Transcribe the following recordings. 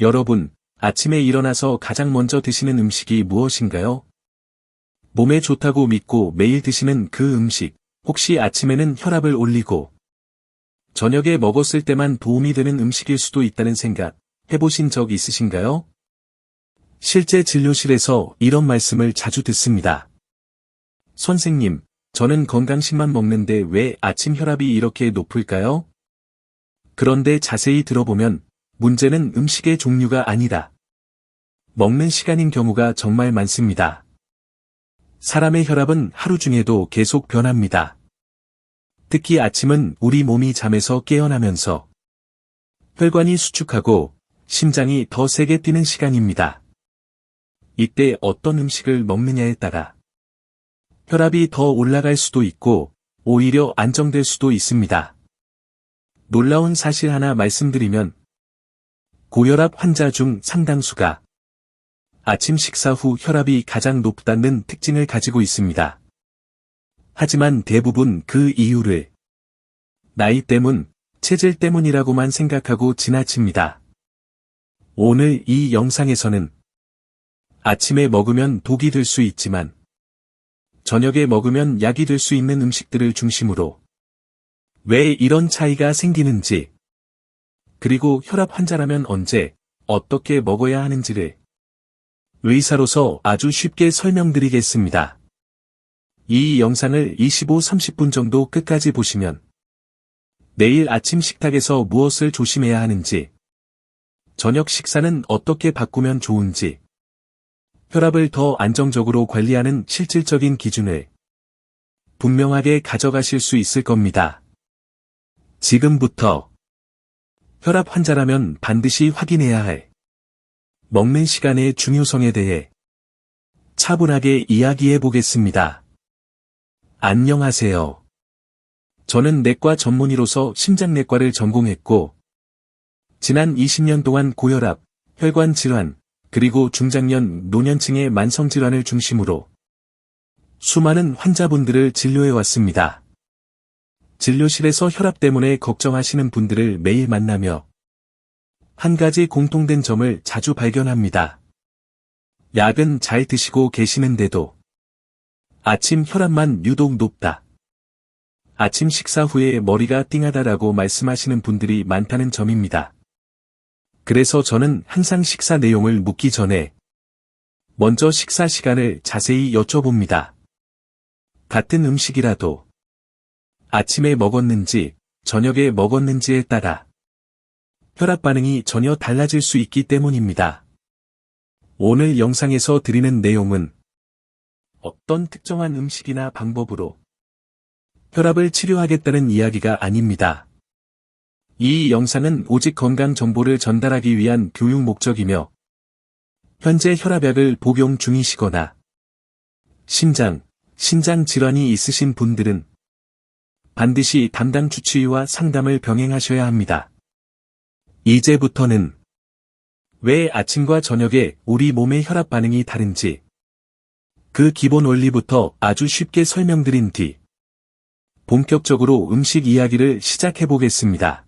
여러분, 아침에 일어나서 가장 먼저 드시는 음식이 무엇인가요? 몸에 좋다고 믿고 매일 드시는 그 음식, 혹시 아침에는 혈압을 올리고 저녁에 먹었을 때만 도움이 되는 음식일 수도 있다는 생각 해보신 적 있으신가요? 실제 진료실에서 이런 말씀을 자주 듣습니다. 선생님, 저는 건강식만 먹는데 왜 아침 혈압이 이렇게 높을까요? 그런데 자세히 들어보면 문제는 음식의 종류가 아니다. 먹는 시간인 경우가 정말 많습니다. 사람의 혈압은 하루 중에도 계속 변합니다. 특히 아침은 우리 몸이 잠에서 깨어나면서 혈관이 수축하고 심장이 더 세게 뛰는 시간입니다. 이때 어떤 음식을 먹느냐에 따라 혈압이 더 올라갈 수도 있고 오히려 안정될 수도 있습니다. 놀라운 사실 하나 말씀드리면 고혈압 환자 중 상당수가 아침 식사 후 혈압이 가장 높다는 특징을 가지고 있습니다. 하지만 대부분 그 이유를 나이 때문, 체질 때문이라고만 생각하고 지나칩니다. 오늘 이 영상에서는 아침에 먹으면 독이 될 수 있지만 저녁에 먹으면 약이 될 수 있는 음식들을 중심으로 왜 이런 차이가 생기는지, 그리고 혈압 환자라면 언제, 어떻게 먹어야 하는지를 의사로서 아주 쉽게 설명드리겠습니다. 이 영상을 25-30분 정도 끝까지 보시면 내일 아침 식탁에서 무엇을 조심해야 하는지, 저녁 식사는 어떻게 바꾸면 좋은지, 혈압을 더 안정적으로 관리하는 실질적인 기준을 분명하게 가져가실 수 있을 겁니다. 지금부터 혈압 환자라면 반드시 확인해야 할 먹는 시간의 중요성에 대해 차분하게 이야기해 보겠습니다. 안녕하세요. 저는 내과 전문의로서 심장내과를 전공했고 지난 20년 동안 고혈압, 혈관 질환, 그리고 중장년, 노년층의 만성질환을 중심으로 수많은 환자분들을 진료해 왔습니다. 진료실에서 혈압 때문에 걱정하시는 분들을 매일 만나며 한 가지 공통된 점을 자주 발견합니다. 약은 잘 드시고 계시는데도 아침 혈압만 유독 높다. 아침 식사 후에 머리가 띵하다라고 말씀하시는 분들이 많다는 점입니다. 그래서 저는 항상 식사 내용을 묻기 전에 먼저 식사 시간을 자세히 여쭤봅니다. 같은 음식이라도 아침에 먹었는지 저녁에 먹었는지에 따라 혈압 반응이 전혀 달라질 수 있기 때문입니다. 오늘 영상에서 드리는 내용은 어떤 특정한 음식이나 방법으로 혈압을 치료하겠다는 이야기가 아닙니다. 이 영상은 오직 건강 정보를 전달하기 위한 교육 목적이며 현재 혈압약을 복용 중이시거나 심장, 신장 질환이 있으신 분들은 반드시 담당 주치의와 상담을 병행하셔야 합니다. 이제부터는 왜 아침과 저녁에 우리 몸의 혈압 반응이 다른지 그 기본 원리부터 아주 쉽게 설명드린 뒤 본격적으로 음식 이야기를 시작해 보겠습니다.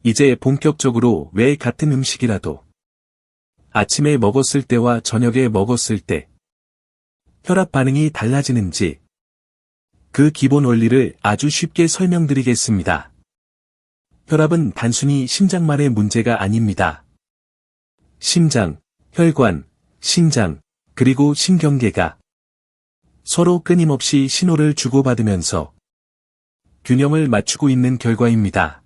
이제 본격적으로 왜 같은 음식이라도 아침에 먹었을 때와 저녁에 먹었을 때 혈압 반응이 달라지는지 그 기본 원리를 아주 쉽게 설명드리겠습니다. 혈압은 단순히 심장만의 문제가 아닙니다. 심장, 혈관, 신장, 그리고 신경계가 서로 끊임없이 신호를 주고받으면서 균형을 맞추고 있는 결과입니다.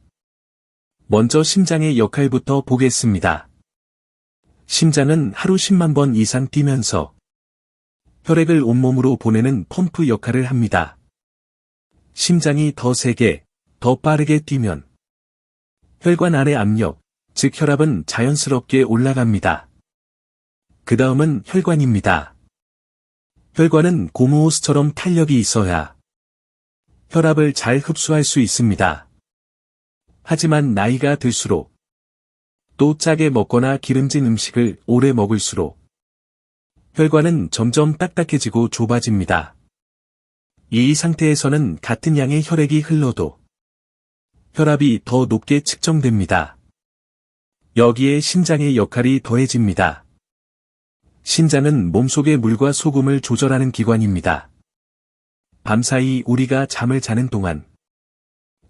먼저 심장의 역할부터 보겠습니다. 심장은 하루 10만 번 이상 뛰면서 혈액을 온몸으로 보내는 펌프 역할을 합니다. 심장이 더 세게, 더 빠르게 뛰면 혈관 안의 압력, 즉 혈압은 자연스럽게 올라갑니다. 그 다음은 혈관입니다. 혈관은 고무호스처럼 탄력이 있어야 혈압을 잘 흡수할 수 있습니다. 하지만 나이가 들수록 또 짜게 먹거나 기름진 음식을 오래 먹을수록 혈관은 점점 딱딱해지고 좁아집니다. 이 상태에서는 같은 양의 혈액이 흘러도 혈압이 더 높게 측정됩니다. 여기에 신장의 역할이 더해집니다. 신장은 몸속의 물과 소금을 조절하는 기관입니다. 밤사이 우리가 잠을 자는 동안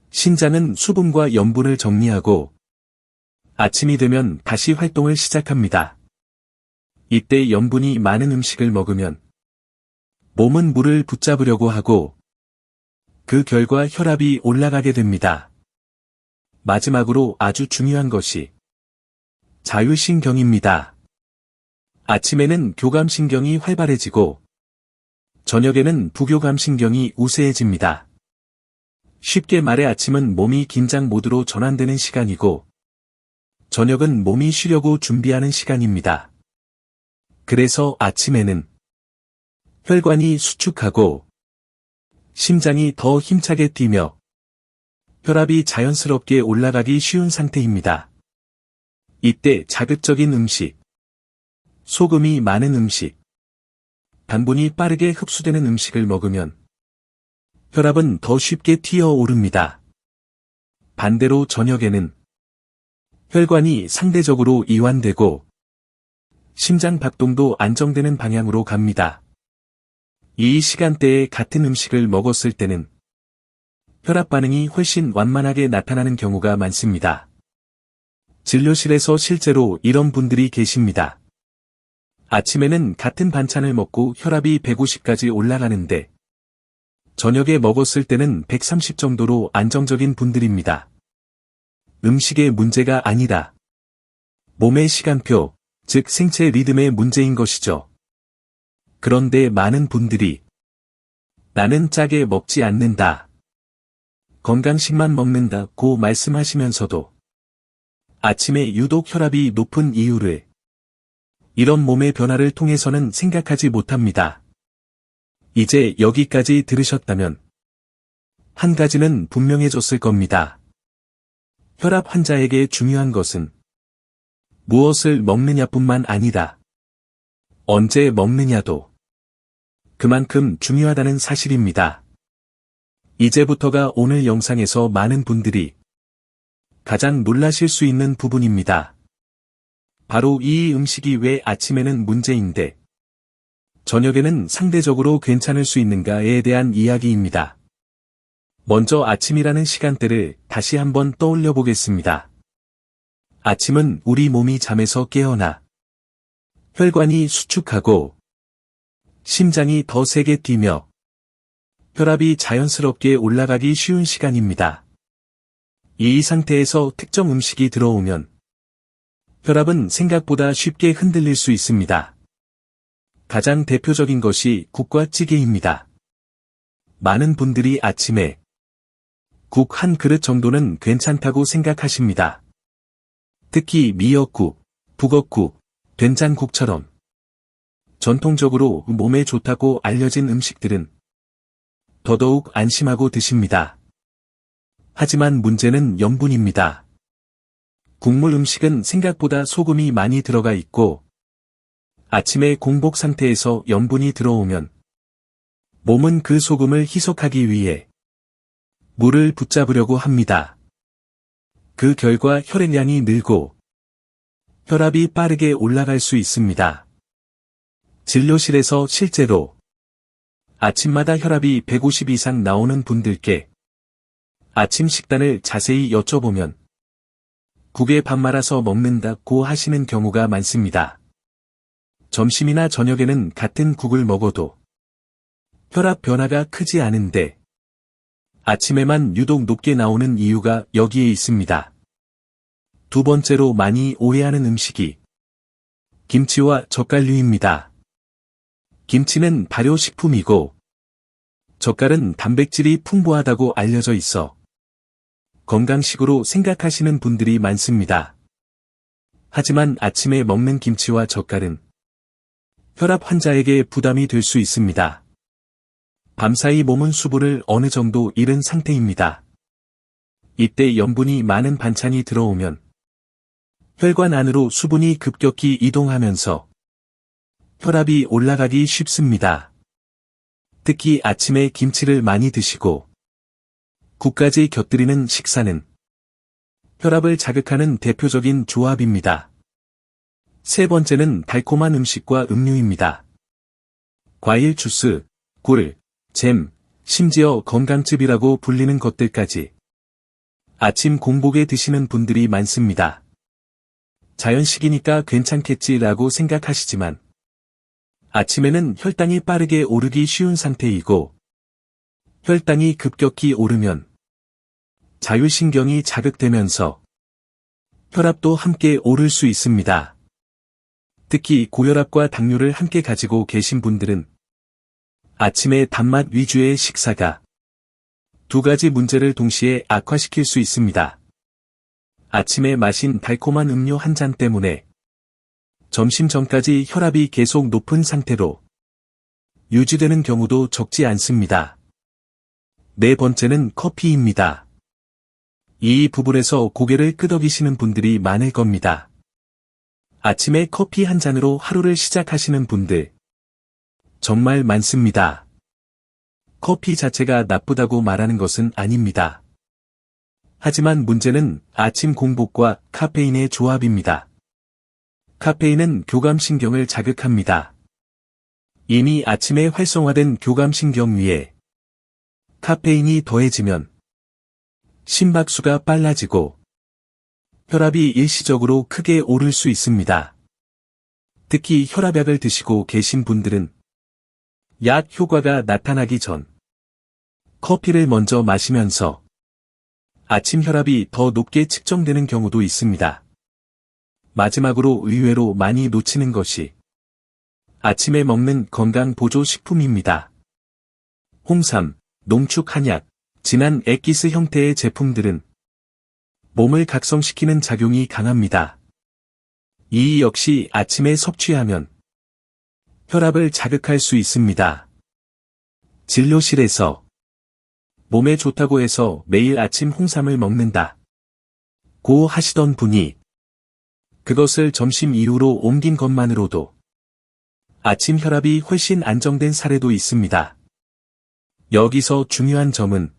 신장은 수분과 염분을 정리하고 아침이 되면 다시 활동을 시작합니다. 이때 염분이 많은 음식을 먹으면 몸은 물을 붙잡으려고 하고 그 결과 혈압이 올라가게 됩니다. 마지막으로 아주 중요한 것이 자율신경입니다. 아침에는 교감신경이 활발해지고 저녁에는 부교감신경이 우세해집니다. 쉽게 말해 아침은 몸이 긴장 모드로 전환되는 시간이고 저녁은 몸이 쉬려고 준비하는 시간입니다. 그래서 아침에는 혈관이 수축하고 심장이 더 힘차게 뛰며 혈압이 자연스럽게 올라가기 쉬운 상태입니다. 이때 자극적인 음식, 소금이 많은 음식, 당분이 빠르게 흡수되는 음식을 먹으면 혈압은 더 쉽게 튀어오릅니다. 반대로 저녁에는 혈관이 상대적으로 이완되고 심장 박동도 안정되는 방향으로 갑니다. 이 시간대에 같은 음식을 먹었을 때는 혈압 반응이 훨씬 완만하게 나타나는 경우가 많습니다. 진료실에서 실제로 이런 분들이 계십니다. 아침에는 같은 반찬을 먹고 혈압이 150까지 올라가는데 저녁에 먹었을 때는 130 정도로 안정적인 분들입니다. 음식의 문제가 아니라 몸의 시간표, 즉 생체 리듬의 문제인 것이죠. 그런데 많은 분들이 나는 짜게 먹지 않는다, 건강식만 먹는다고 말씀하시면서도 아침에 유독 혈압이 높은 이유를 이런 몸의 변화를 통해서는 생각하지 못합니다. 이제 여기까지 들으셨다면 한 가지는 분명해졌을 겁니다. 혈압 환자에게 중요한 것은 무엇을 먹느냐뿐만 아니라 언제 먹느냐도 그만큼 중요하다는 사실입니다. 이제부터가 오늘 영상에서 많은 분들이 가장 놀라실 수 있는 부분입니다. 바로 이 음식이 왜 아침에는 문제인데 저녁에는 상대적으로 괜찮을 수 있는가에 대한 이야기입니다. 먼저 아침이라는 시간대를 다시 한번 떠올려 보겠습니다. 아침은 우리 몸이 잠에서 깨어나 혈관이 수축하고 심장이 더 세게 뛰며 혈압이 자연스럽게 올라가기 쉬운 시간입니다. 이 상태에서 특정 음식이 들어오면 혈압은 생각보다 쉽게 흔들릴 수 있습니다. 가장 대표적인 것이 국과 찌개입니다. 많은 분들이 아침에 국 한 그릇 정도는 괜찮다고 생각하십니다. 특히 미역국, 북엇국, 된장국처럼 전통적으로 몸에 좋다고 알려진 음식들은 더더욱 안심하고 드십니다. 하지만 문제는 염분입니다. 국물 음식은 생각보다 소금이 많이 들어가 있고 아침에 공복 상태에서 염분이 들어오면 몸은 그 소금을 희석하기 위해 물을 붙잡으려고 합니다. 그 결과 혈액량이 늘고 혈압이 빠르게 올라갈 수 있습니다. 진료실에서 실제로 아침마다 혈압이 150 이상 나오는 분들께 아침 식단을 자세히 여쭤보면 국에 밥 말아서 먹는다고 하시는 경우가 많습니다. 점심이나 저녁에는 같은 국을 먹어도 혈압 변화가 크지 않은데 아침에만 유독 높게 나오는 이유가 여기에 있습니다. 두 번째로 많이 오해하는 음식이 김치와 젓갈류입니다. 김치는 발효식품이고 젓갈은 단백질이 풍부하다고 알려져 있어 건강식으로 생각하시는 분들이 많습니다. 하지만 아침에 먹는 김치와 젓갈은 혈압 환자에게 부담이 될 수 있습니다. 밤사이 몸은 수분을 어느 정도 잃은 상태입니다. 이때 염분이 많은 반찬이 들어오면 혈관 안으로 수분이 급격히 이동하면서 혈압이 올라가기 쉽습니다. 특히 아침에 김치를 많이 드시고 국까지 곁들이는 식사는 혈압을 자극하는 대표적인 조합입니다. 세 번째는 달콤한 음식과 음료입니다. 과일 주스, 꿀, 잼, 심지어 건강즙이라고 불리는 것들까지. 아침 공복에 드시는 분들이 많습니다. 자연식이니까 괜찮겠지라고 생각하시지만 아침에는 혈당이 빠르게 오르기 쉬운 상태이고 혈당이 급격히 오르면 자율신경이 자극되면서 혈압도 함께 오를 수 있습니다. 특히 고혈압과 당뇨를 함께 가지고 계신 분들은 아침에 단맛 위주의 식사가 두 가지 문제를 동시에 악화시킬 수 있습니다. 아침에 마신 달콤한 음료 한 잔 때문에 점심 전까지 혈압이 계속 높은 상태로 유지되는 경우도 적지 않습니다. 네 번째는 커피입니다. 이 부분에서 고개를 끄덕이시는 분들이 많을 겁니다. 아침에 커피 한 잔으로 하루를 시작하시는 분들 정말 많습니다. 커피 자체가 나쁘다고 말하는 것은 아닙니다. 하지만 문제는 아침 공복과 카페인의 조합입니다. 카페인은 교감신경을 자극합니다. 이미 아침에 활성화된 교감신경 위에 카페인이 더해지면 심박수가 빨라지고 혈압이 일시적으로 크게 오를 수 있습니다. 특히 혈압약을 드시고 계신 분들은 약 효과가 나타나기 전 커피를 먼저 마시면서 아침 혈압이 더 높게 측정되는 경우도 있습니다. 마지막으로 의외로 많이 놓치는 것이 아침에 먹는 건강 보조 식품입니다. 홍삼, 농축 한약, 진한 액기스 형태의 제품들은 몸을 각성시키는 작용이 강합니다. 이 역시 아침에 섭취하면 혈압을 자극할 수 있습니다. 진료실에서 몸에 좋다고 해서 매일 아침 홍삼을 먹는다 고 하시던 분이 그것을 점심 이후로 옮긴 것만으로도 아침 혈압이 훨씬 안정된 사례도 있습니다. 여기서 중요한 점은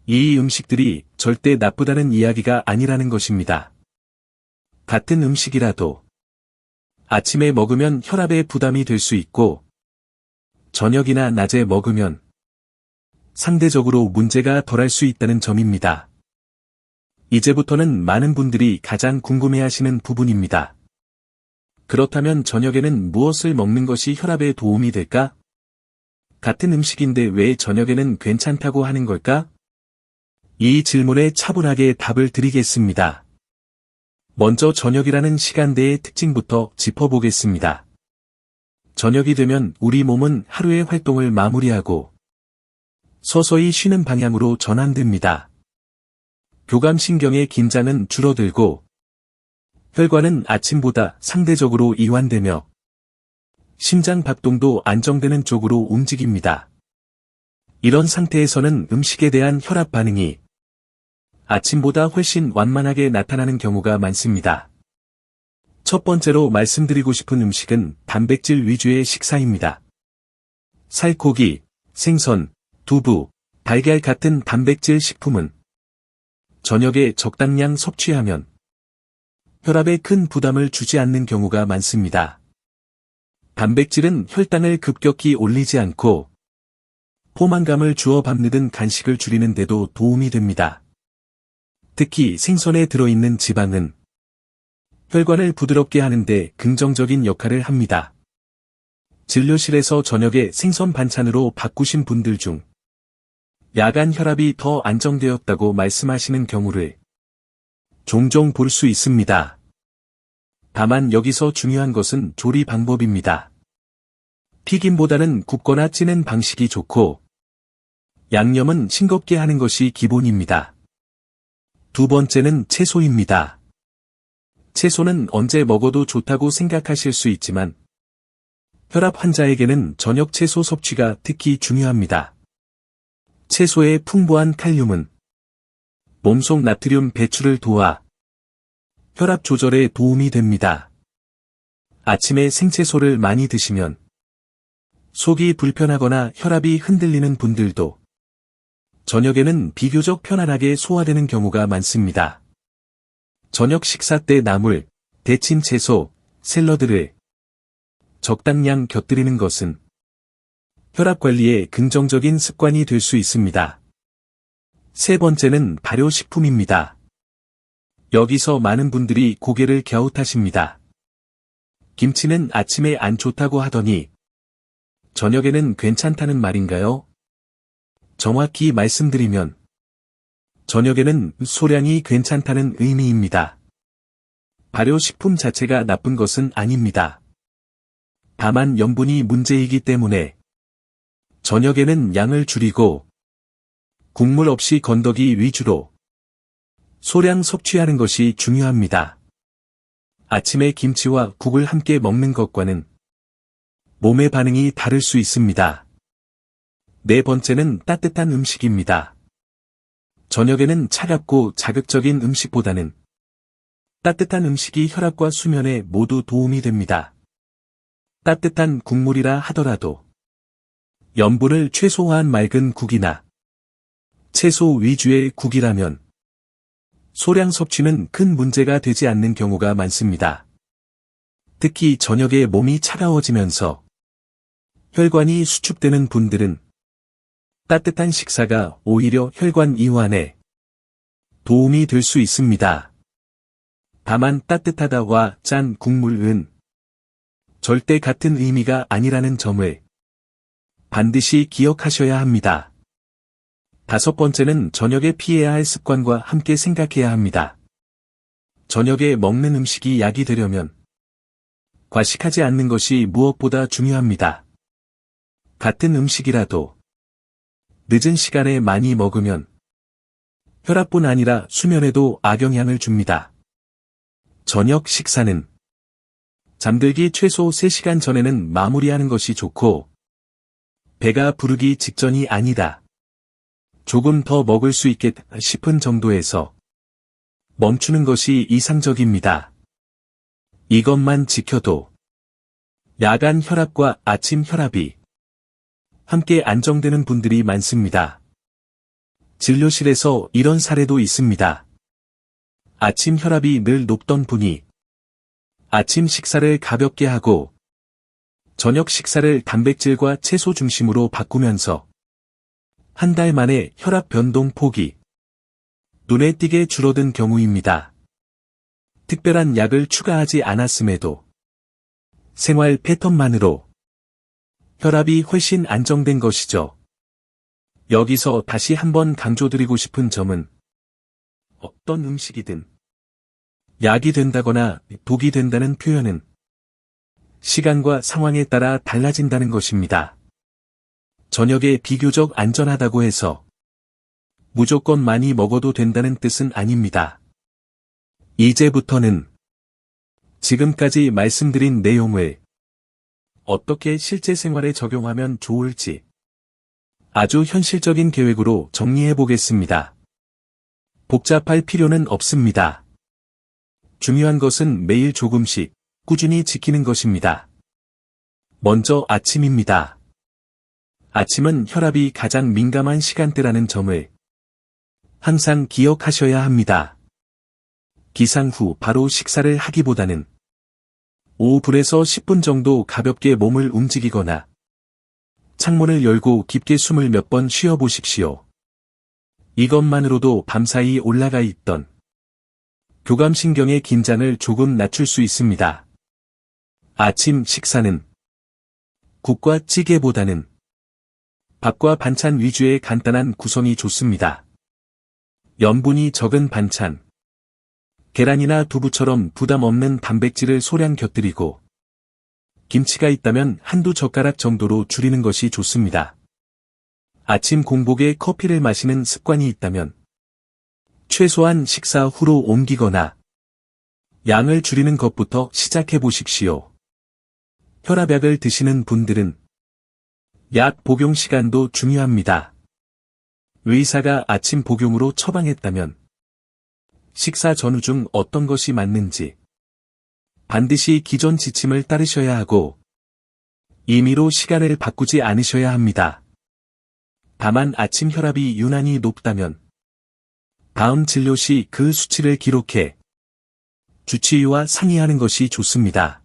이 음식들이 절대 나쁘다는 이야기가 아니라는 것입니다. 같은 음식이라도 아침에 먹으면 혈압에 부담이 될 수 있고 저녁이나 낮에 먹으면 상대적으로 문제가 덜할 수 있다는 점입니다. 이제부터는 많은 분들이 가장 궁금해하시는 부분입니다. 그렇다면 저녁에는 무엇을 먹는 것이 혈압에 도움이 될까? 같은 음식인데 왜 저녁에는 괜찮다고 하는 걸까? 이 질문에 차분하게 답을 드리겠습니다. 먼저 저녁이라는 시간대의 특징부터 짚어보겠습니다. 저녁이 되면 우리 몸은 하루의 활동을 마무리하고 서서히 쉬는 방향으로 전환됩니다. 교감신경의 긴장은 줄어들고 혈관은 아침보다 상대적으로 이완되며 심장 박동도 안정되는 쪽으로 움직입니다. 이런 상태에서는 음식에 대한 혈압 반응이 아침보다 훨씬 완만하게 나타나는 경우가 많습니다. 첫 번째로 말씀드리고 싶은 음식은 단백질 위주의 식사입니다. 살코기, 생선, 두부, 달걀 같은 단백질 식품은 저녁에 적당량 섭취하면 혈압에 큰 부담을 주지 않는 경우가 많습니다. 단백질은 혈당을 급격히 올리지 않고 포만감을 주어 밤늦은 간식을 줄이는 데도 도움이 됩니다. 특히 생선에 들어있는 지방은 혈관을 부드럽게 하는데 긍정적인 역할을 합니다. 진료실에서 저녁에 생선 반찬으로 바꾸신 분들 중 야간 혈압이 더 안정되었다고 말씀하시는 경우를 종종 볼 수 있습니다. 다만 여기서 중요한 것은 조리 방법입니다. 튀김보다는 굽거나 찌는 방식이 좋고 양념은 싱겁게 하는 것이 기본입니다. 두 번째는 채소입니다. 채소는 언제 먹어도 좋다고 생각하실 수 있지만 혈압 환자에게는 저녁 채소 섭취가 특히 중요합니다. 채소의 풍부한 칼륨은 몸속 나트륨 배출을 도와 혈압 조절에 도움이 됩니다. 아침에 생채소를 많이 드시면 속이 불편하거나 혈압이 흔들리는 분들도 저녁에는 비교적 편안하게 소화되는 경우가 많습니다. 저녁 식사 때 나물, 데친 채소, 샐러드를 적당량 곁들이는 것은 혈압 관리에 긍정적인 습관이 될 수 있습니다. 세 번째는 발효식품입니다. 여기서 많은 분들이 고개를 갸웃하십니다. 김치는 아침에 안 좋다고 하더니 저녁에는 괜찮다는 말인가요? 정확히 말씀드리면 저녁에는 소량이 괜찮다는 의미입니다. 발효식품 자체가 나쁜 것은 아닙니다. 다만 염분이 문제이기 때문에 저녁에는 양을 줄이고 국물 없이 건더기 위주로 소량 섭취하는 것이 중요합니다. 아침에 김치와 국을 함께 먹는 것과는 몸의 반응이 다를 수 있습니다. 네 번째는 따뜻한 음식입니다. 저녁에는 차갑고 자극적인 음식보다는 따뜻한 음식이 혈압과 수면에 모두 도움이 됩니다. 따뜻한 국물이라 하더라도 염분을 최소화한 맑은 국이나 채소 위주의 국이라면 소량 섭취는 큰 문제가 되지 않는 경우가 많습니다. 특히 저녁에 몸이 차가워지면서 혈관이 수축되는 분들은 따뜻한 식사가 오히려 혈관 이완에 도움이 될 수 있습니다. 다만 따뜻하다와 짠 국물은 절대 같은 의미가 아니라는 점을 반드시 기억하셔야 합니다. 다섯 번째는 저녁에 피해야 할 습관과 함께 생각해야 합니다. 저녁에 먹는 음식이 약이 되려면 과식하지 않는 것이 무엇보다 중요합니다. 같은 음식이라도 늦은 시간에 많이 먹으면 혈압뿐 아니라 수면에도 악영향을 줍니다. 저녁 식사는 잠들기 최소 3시간 전에는 마무리하는 것이 좋고 배가 부르기 직전이 아니다. 조금 더 먹을 수 있겠다 싶은 정도에서 멈추는 것이 이상적입니다. 이것만 지켜도 야간 혈압과 아침 혈압이 함께 안정되는 분들이 많습니다. 진료실에서 이런 사례도 있습니다. 아침 혈압이 늘 높던 분이 아침 식사를 가볍게 하고 저녁 식사를 단백질과 채소 중심으로 바꾸면서 한 달 만에 혈압 변동 폭이 눈에 띄게 줄어든 경우입니다. 특별한 약을 추가하지 않았음에도 생활 패턴만으로 혈압이 훨씬 안정된 것이죠. 여기서 다시 한번 강조드리고 싶은 점은 어떤 음식이든 약이 된다거나 독이 된다는 표현은 시간과 상황에 따라 달라진다는 것입니다. 저녁에 비교적 안전하다고 해서 무조건 많이 먹어도 된다는 뜻은 아닙니다. 이제부터는 지금까지 말씀드린 내용을 어떻게 실제 생활에 적용하면 좋을지 아주 현실적인 계획으로 정리해 보겠습니다. 복잡할 필요는 없습니다. 중요한 것은 매일 조금씩 꾸준히 지키는 것입니다. 먼저 아침입니다. 아침은 혈압이 가장 민감한 시간대라는 점을 항상 기억하셔야 합니다. 기상 후 바로 식사를 하기보다는 5분에서 10분 정도 가볍게 몸을 움직이거나 창문을 열고 깊게 숨을 몇 번 쉬어 보십시오. 이것만으로도 밤사이 올라가 있던 교감신경의 긴장을 조금 낮출 수 있습니다. 아침 식사는 국과 찌개보다는 밥과 반찬 위주의 간단한 구성이 좋습니다. 염분이 적은 반찬, 계란이나 두부처럼 부담 없는 단백질을 소량 곁들이고 김치가 있다면 한두 젓가락 정도로 줄이는 것이 좋습니다. 아침 공복에 커피를 마시는 습관이 있다면 최소한 식사 후로 옮기거나 양을 줄이는 것부터 시작해 보십시오. 혈압약을 드시는 분들은 약 복용 시간도 중요합니다. 의사가 아침 복용으로 처방했다면 식사 전후 중 어떤 것이 맞는지 반드시 기존 지침을 따르셔야 하고 임의로 시간을 바꾸지 않으셔야 합니다. 다만 아침 혈압이 유난히 높다면 다음 진료 시 그 수치를 기록해 주치의와 상의하는 것이 좋습니다.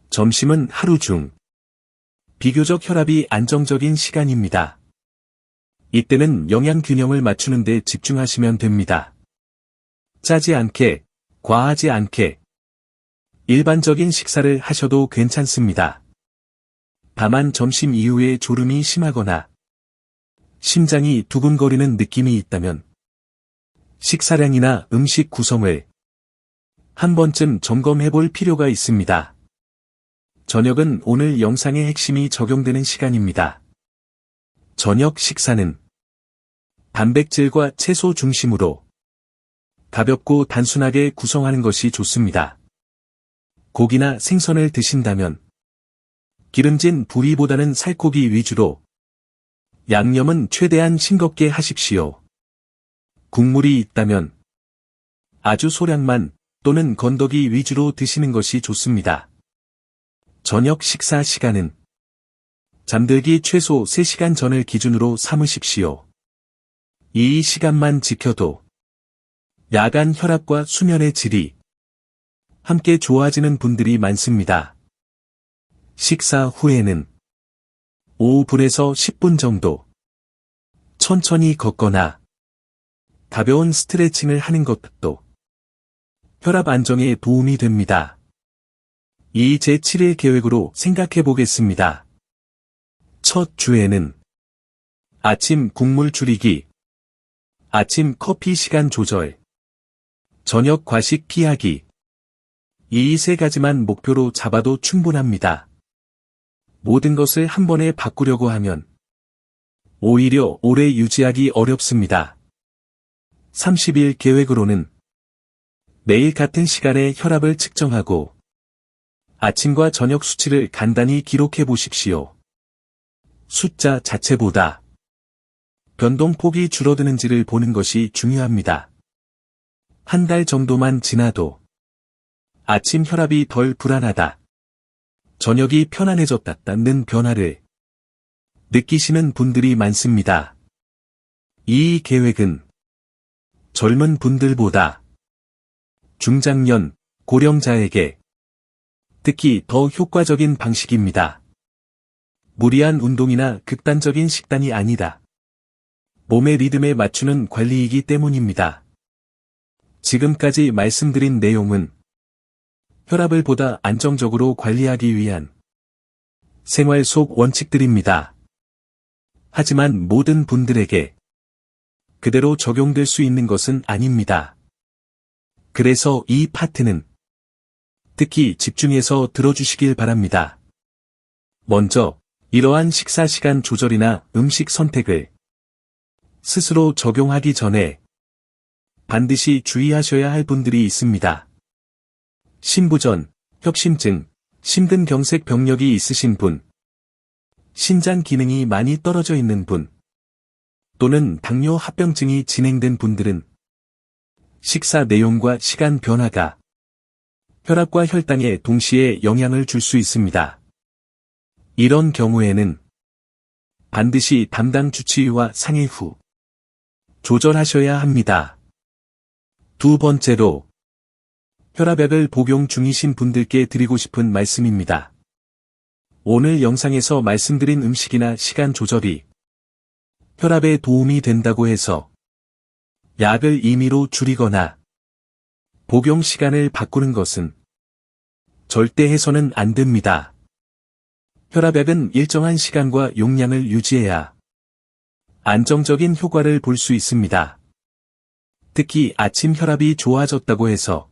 점심은 하루 중 비교적 혈압이 안정적인 시간입니다. 이때는 영양 균형을 맞추는 데 집중하시면 됩니다. 짜지 않게, 과하지 않게 일반적인 식사를 하셔도 괜찮습니다. 다만 점심 이후에 졸음이 심하거나 심장이 두근거리는 느낌이 있다면 식사량이나 음식 구성을 한 번쯤 점검해 볼 필요가 있습니다. 저녁은 오늘 영상의 핵심이 적용되는 시간입니다. 저녁 식사는 단백질과 채소 중심으로 가볍고 단순하게 구성하는 것이 좋습니다. 고기나 생선을 드신다면 기름진 부위보다는 살코기 위주로, 양념은 최대한 싱겁게 하십시오. 국물이 있다면 아주 소량만 또는 건더기 위주로 드시는 것이 좋습니다. 저녁 식사 시간은 잠들기 최소 3시간 전을 기준으로 삼으십시오. 이 시간만 지켜도 야간 혈압과 수면의 질이 함께 좋아지는 분들이 많습니다. 식사 후에는 5분에서 10분 정도 천천히 걷거나 가벼운 스트레칭을 하는 것도 혈압 안정에 도움이 됩니다. 이 제7일 계획으로 생각해 보겠습니다. 첫 주에는 아침 국물 줄이기, 아침 커피 시간 조절, 저녁 과식 피하기. 이 3가지만 목표로 잡아도 충분합니다. 모든 것을 한 번에 바꾸려고 하면 오히려 오래 유지하기 어렵습니다. 30일 계획으로는 매일 같은 시간에 혈압을 측정하고 아침과 저녁 수치를 간단히 기록해 보십시오. 숫자 자체보다 변동폭이 줄어드는지를 보는 것이 중요합니다. 한 달 정도만 지나도 아침 혈압이 덜 불안하다, 저녁이 편안해졌다는 변화를 느끼시는 분들이 많습니다. 이 계획은 젊은 분들보다 중장년, 고령자에게 특히 더 효과적인 방식입니다. 무리한 운동이나 극단적인 식단이 아니다. 몸의 리듬에 맞추는 관리이기 때문입니다. 지금까지 말씀드린 내용은 혈압을 보다 안정적으로 관리하기 위한 생활 속 원칙들입니다. 하지만 모든 분들에게 그대로 적용될 수 있는 것은 아닙니다. 그래서 이 파트는 특히 집중해서 들어주시길 바랍니다. 먼저 이러한 식사 시간 조절이나 음식 선택을 스스로 적용하기 전에 반드시 주의하셔야 할 분들이 있습니다. 신부전, 협심증, 심근경색 병력이 있으신 분, 신장 기능이 많이 떨어져 있는 분, 또는 당뇨 합병증이 진행된 분들은 식사 내용과 시간 변화가 혈압과 혈당에 동시에 영향을 줄 수 있습니다. 이런 경우에는 반드시 담당 주치의와 상의 후 조절하셔야 합니다. 두 번째로 혈압약을 복용 중이신 분들께 드리고 싶은 말씀입니다. 오늘 영상에서 말씀드린 음식이나 시간 조절이 혈압에 도움이 된다고 해서 약을 임의로 줄이거나 복용 시간을 바꾸는 것은 절대 해서는 안 됩니다. 혈압약은 일정한 시간과 용량을 유지해야 안정적인 효과를 볼 수 있습니다. 특히 아침 혈압이 좋아졌다고 해서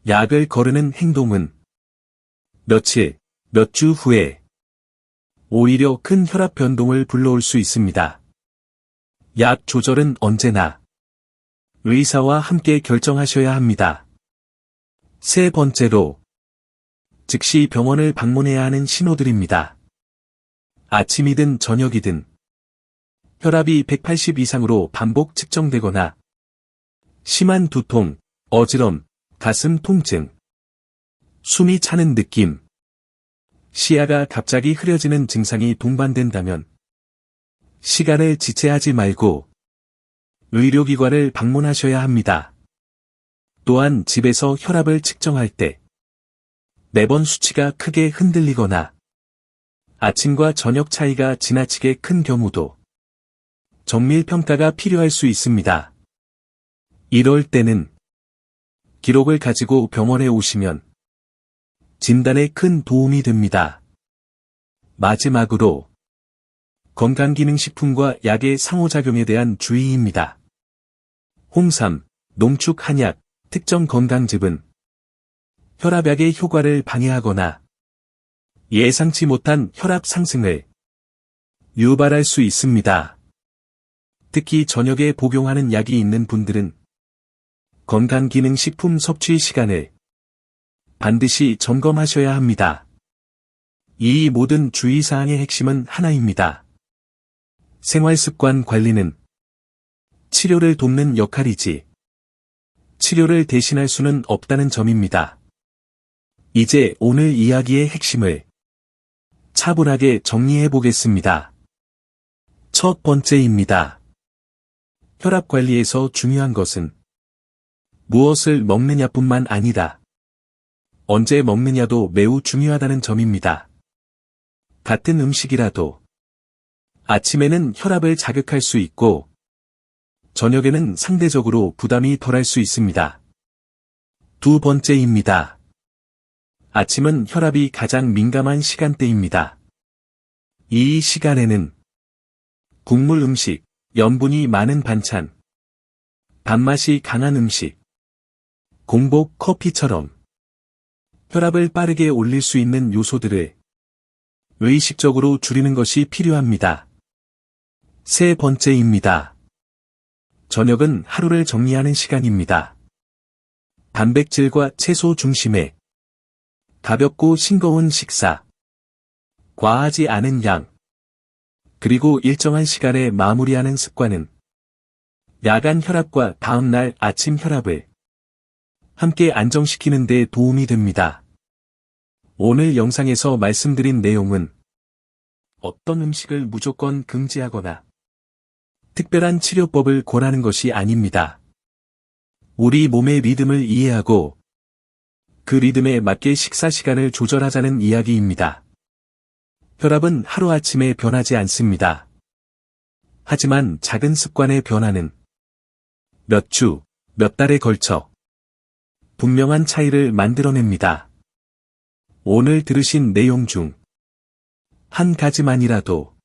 약을 거르는 행동은 며칠, 몇 주 후에 오히려 큰 혈압 변동을 불러올 수 있습니다. 약 조절은 언제나 의사와 함께 결정하셔야 합니다. 세 번째로 즉시 병원을 방문해야 하는 신호들입니다. 아침이든 저녁이든 혈압이 180 이상으로 반복 측정되거나 심한 두통, 어지럼, 가슴 통증, 숨이 차는 느낌, 시야가 갑자기 흐려지는 증상이 동반된다면 시간을 지체하지 말고 의료기관을 방문하셔야 합니다. 또한 집에서 혈압을 측정할 때 매번 수치가 크게 흔들리거나 아침과 저녁 차이가 지나치게 큰 경우도 정밀 평가가 필요할 수 있습니다. 이럴 때는 기록을 가지고 병원에 오시면 진단에 큰 도움이 됩니다. 마지막으로 건강기능식품과 약의 상호작용에 대한 주의입니다. 홍삼, 농축 한약, 특정 건강즙은 혈압약의 효과를 방해하거나 예상치 못한 혈압 상승을 유발할 수 있습니다. 특히 저녁에 복용하는 약이 있는 분들은 건강기능식품 섭취 시간을 반드시 점검하셔야 합니다. 이 모든 주의사항의 핵심은 하나입니다. 생활습관 관리는 치료를 돕는 역할이지 치료를 대신할 수는 없다는 점입니다. 이제 오늘 이야기의 핵심을 차분하게 정리해 보겠습니다. 첫 번째입니다. 혈압 관리에서 중요한 것은 무엇을 먹느냐뿐만 아니다. 언제 먹느냐도 매우 중요하다는 점입니다. 같은 음식이라도 아침에는 혈압을 자극할 수 있고 저녁에는 상대적으로 부담이 덜할 수 있습니다. 두 번째입니다. 아침은 혈압이 가장 민감한 시간대입니다. 이 시간에는 국물 음식, 염분이 많은 반찬, 단맛이 강한 음식, 공복 커피처럼 혈압을 빠르게 올릴 수 있는 요소들을 의식적으로 줄이는 것이 필요합니다. 세 번째입니다. 저녁은 하루를 정리하는 시간입니다. 단백질과 채소 중심의 가볍고 싱거운 식사, 과하지 않은 양, 그리고 일정한 시간에 마무리하는 습관은 야간 혈압과 다음날 아침 혈압을 함께 안정시키는 데 도움이 됩니다. 오늘 영상에서 말씀드린 내용은 어떤 음식을 무조건 금지하거나 특별한 치료법을 권하는 것이 아닙니다. 우리 몸의 리듬을 이해하고 그 리듬에 맞게 식사 시간을 조절하자는 이야기입니다. 혈압은 하루아침에 변하지 않습니다. 하지만 작은 습관의 변화는 몇 주, 몇 달에 걸쳐 분명한 차이를 만들어냅니다. 오늘 들으신 내용 중 한 가지만이라도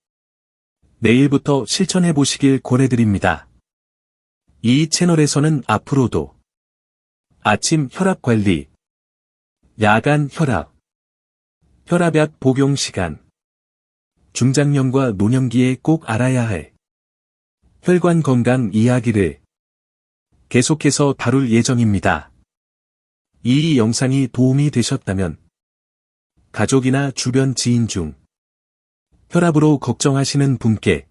내일부터 실천해 보시길 권해드립니다. 이 채널에서는 앞으로도 아침 혈압 관리, 야간 혈압, 혈압약 복용 시간, 중장년과 노년기에 꼭 알아야 할 혈관 건강 이야기를 계속해서 다룰 예정입니다. 이 영상이 도움이 되셨다면 가족이나 주변 지인 중 혈압으로 걱정하시는 분께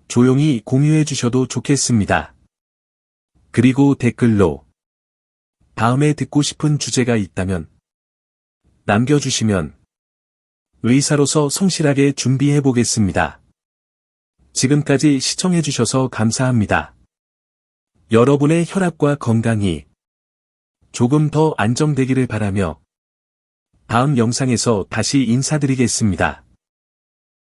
조용히 공유해 주셔도 좋겠습니다. 그리고 댓글로 다음에 듣고 싶은 주제가 있다면 남겨주시면 의사로서 성실하게 준비해 보겠습니다. 지금까지 시청해 주셔서 감사합니다. 여러분의 혈압과 건강이 조금 더 안정되기를 바라며 다음 영상에서 다시 인사드리겠습니다.